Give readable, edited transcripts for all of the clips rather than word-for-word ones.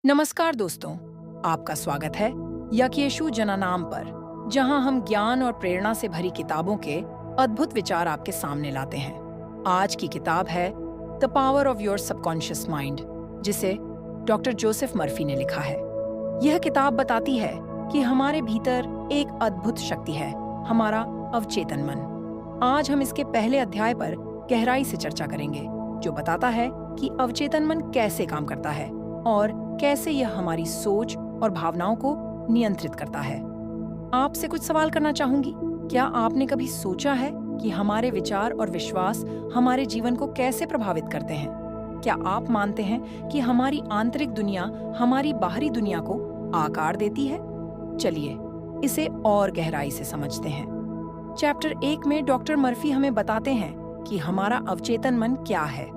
नमस्कार दोस्तों, आपका स्वागत है यकेशु जनानाम पर, जहां हम ज्ञान और प्रेरणा से भरी किताबों के अद्भुत विचार आपके सामने लाते हैं। आज की किताब है the power of your subconscious mind, जिसे डॉक्टर जोसेफ मर्फी ने लिखा है। यह किताब बताती है कि हमारे भीतर एक अद्भुत शक्ति है, हमारा अवचेतन मन। आज हम इसके पहले अध्याय पर गहराई से चर्चा करेंगे, जो बताता है कि अवचेतन मन कैसे काम करता है और कैसे यह हमारी सोच और भावनाओं को नियंत्रित करता है। आपसे कुछ सवाल करना चाहूंगी। क्या आपने कभी सोचा है कि हमारे विचार और विश्वास हमारे जीवन को कैसे प्रभावित करते हैं? क्या आप मानते हैं कि हमारी आंतरिक दुनिया हमारी बाहरी दुनिया को आकार देती है? चलिए इसे और गहराई से समझते हैं। चैप्टर 1 में डॉक्टर मर्फी हमें बताते हैं कि हमारा अवचेतन मन क्या है।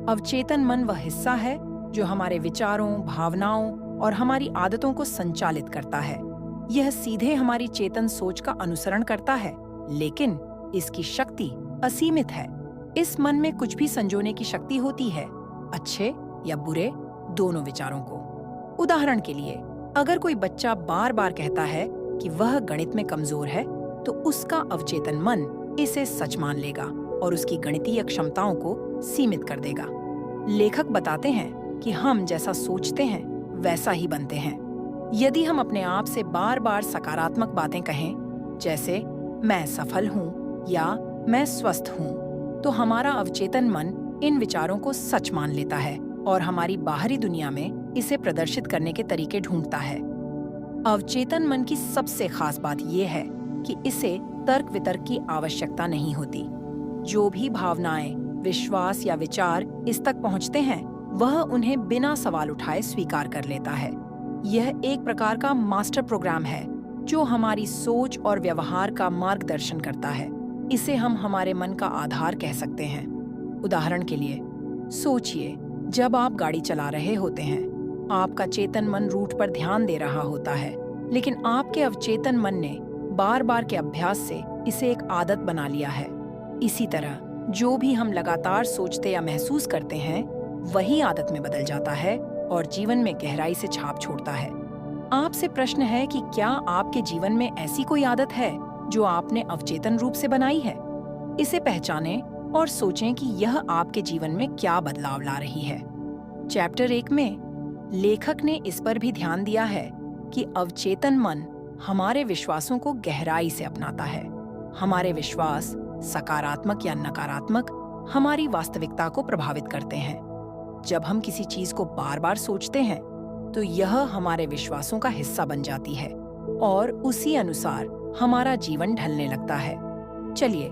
अवचेतन मन वह हिस्सा है जो हमारे विचारों, भावनाओं और हमारी आदतों को संचालित करता है। यह सीधे हमारी चेतन सोच का अनुसरण करता है, लेकिन इसकी शक्ति असीमित है। इस मन में कुछ भी संजोने की शक्ति होती है, अच्छे या बुरे दोनों विचारों को। उदाहरण के लिए, अगर कोई बच्चा बार बार कहता है कि वह गणित में कमजोर है, तो उसका अवचेतन मन इसे सच मान लेगा और उसकी गणितीय क्षमताओं को सीमित कर देगा। लेखक बताते हैं कि हम जैसा सोचते हैं वैसा ही बनते हैं। यदि हम अपने आप से बार बार सकारात्मक बातें कहें, जैसे मैं सफल हूँ या मैं स्वस्थ हूँ, तो हमारा अवचेतन मन इन विचारों को सच मान लेता है और हमारी बाहरी दुनिया में इसे प्रदर्शित करने के तरीके ढूंढता है। अवचेतन मन की सबसे खास बात यह है कि इसे तर्क वितर्क की आवश्यकता नहीं होती। जो भी भावनाएं, विश्वास या विचार इस तक पहुंचते हैं, वह उन्हें बिना सवाल उठाए स्वीकार कर लेता है। यह एक प्रकार का मास्टर प्रोग्राम है जो हमारी सोच और व्यवहार का मार्गदर्शन करता है। इसे हम हमारे मन का आधार कह सकते हैं। उदाहरण के लिए, सोचिए, जब आप गाड़ी चला रहे होते हैं, आपका चेतन मन रूट पर ध्यान दे रहा होता है, लेकिन आपके अवचेतन मन ने बार बार के अभ्यास से इसे एक आदत बना लिया है। इसी तरह जो भी हम लगातार सोचते या महसूस करते हैं, वही आदत में बदल जाता है और जीवन में गहराई से छाप छोड़ता है। आपसे प्रश्न है कि क्या आपके जीवन में ऐसी कोई आदत है जो आपने अवचेतन रूप से बनाई है? इसे पहचानें और सोचें कि यह आपके जीवन में क्या बदलाव ला रही है। चैप्टर 1 में लेखक ने इस पर भी ध्यान दिया है कि अवचेतन मन हमारे विश्वासों को गहराई से अपनाता है। हमारे विश्वास, सकारात्मक या नकारात्मक, हमारी वास्तविकता को प्रभावित करते हैं। जब हम किसी चीज को बार बार सोचते हैं, तो यह हमारे विश्वासों का हिस्सा बन जाती है और उसी अनुसार हमारा जीवन ढलने लगता है। चलिए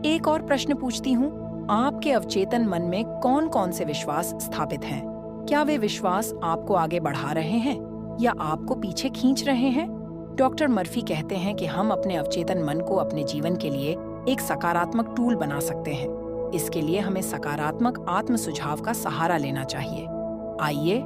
एक और प्रश्न पूछती हूँ। आपके अवचेतन मन में कौन कौन से विश्वास स्थापित हैं? क्या वे विश्वास आपको आगे बढ़ा रहे हैं या आपको पीछे खींच रहे हैं? डॉक्टर मर्फी कहते हैं कि हम अपने अवचेतन मन को अपने जीवन के लिए एक सकारात्मक टूल बना सकते हैं। इसके लिए हमें सकारात्मक आत्म सुझाव का सहारा लेना चाहिए। आइए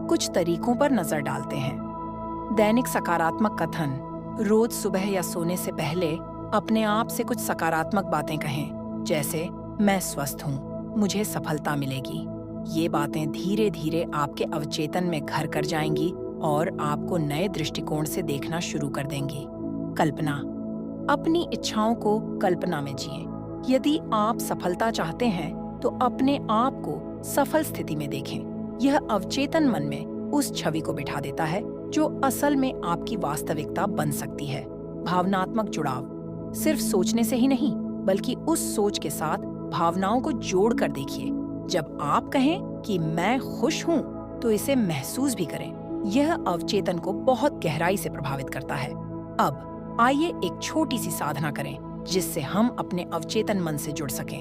कुछ तरीकों पर नजर डालते हैं। दैनिक सकारात्मक कथन। रोज सुबह या सोने से पहले अपने आप से कुछ सकारात्मक बातें कहें, जैसे मैं स्वस्थ हूँ, मुझे सफलता मिलेगी। ये बातें धीरे धीरे आपके अवचेतन में घर कर जाएंगी और आपको नए दृष्टिकोण से देखना शुरू कर देंगी। कल्पना। अपनी इच्छाओं को कल्पना में जिएं। यदि आप सफलता चाहते हैं, तो अपने आप को सफल स्थिति में देखें। यह अवचेतन मन में उस छवि को बिठा देता है जो असल में आपकी वास्तविकता बन सकती है। भावनात्मक जुड़ाव। सिर्फ सोचने से ही नहीं, बल्कि उस सोच के साथ भावनाओं को जोड़ कर देखिए। जब आप कहें कि मैं खुश हूँ, तो इसे महसूस भी करें। यह अवचेतन को बहुत गहराई से प्रभावित करता है। अब आइए एक छोटी सी साधना करें जिससे हम अपने अवचेतन मन से जुड़ सकें।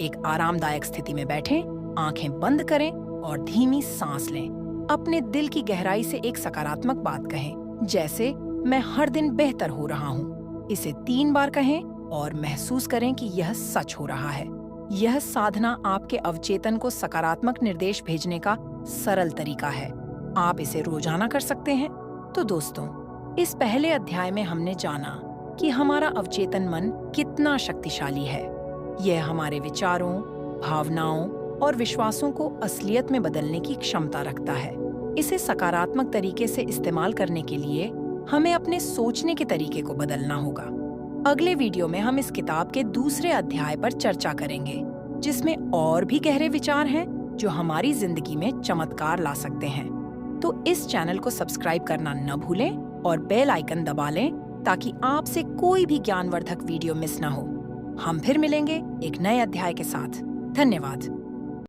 एक आरामदायक स्थिति में बैठें, आंखें बंद करें और धीमी सांस लें। अपने दिल की गहराई से एक सकारात्मक बात कहें, जैसे मैं हर दिन बेहतर हो रहा हूँ। इसे 3 बार कहें और महसूस करें कि यह सच हो रहा है। यह साधना आपके अवचेतन को सकारात्मक निर्देश भेजने का सरल तरीका है। आप इसे रोजाना कर सकते हैं। तो दोस्तों, इस पहले अध्याय में हमने जाना कि हमारा अवचेतन मन कितना शक्तिशाली है। यह हमारे विचारों, भावनाओं और विश्वासों को असलियत में बदलने की क्षमता रखता है। इसे सकारात्मक तरीके से इस्तेमाल करने के लिए हमें अपने सोचने के तरीके को बदलना होगा। अगले वीडियो में हम इस किताब के दूसरे अध्याय पर चर्चा करेंगे, जिसमें और भी गहरे विचार हैं जो हमारी जिंदगी में चमत्कार ला सकते हैं। तो इस चैनल को सब्सक्राइब करना न भूलें और बेल आइकन दबा लें ताकि आपसे कोई भी ज्ञानवर्धक वीडियो मिस न हो। हम फिर मिलेंगे एक नए अध्याय के साथ। धन्यवाद।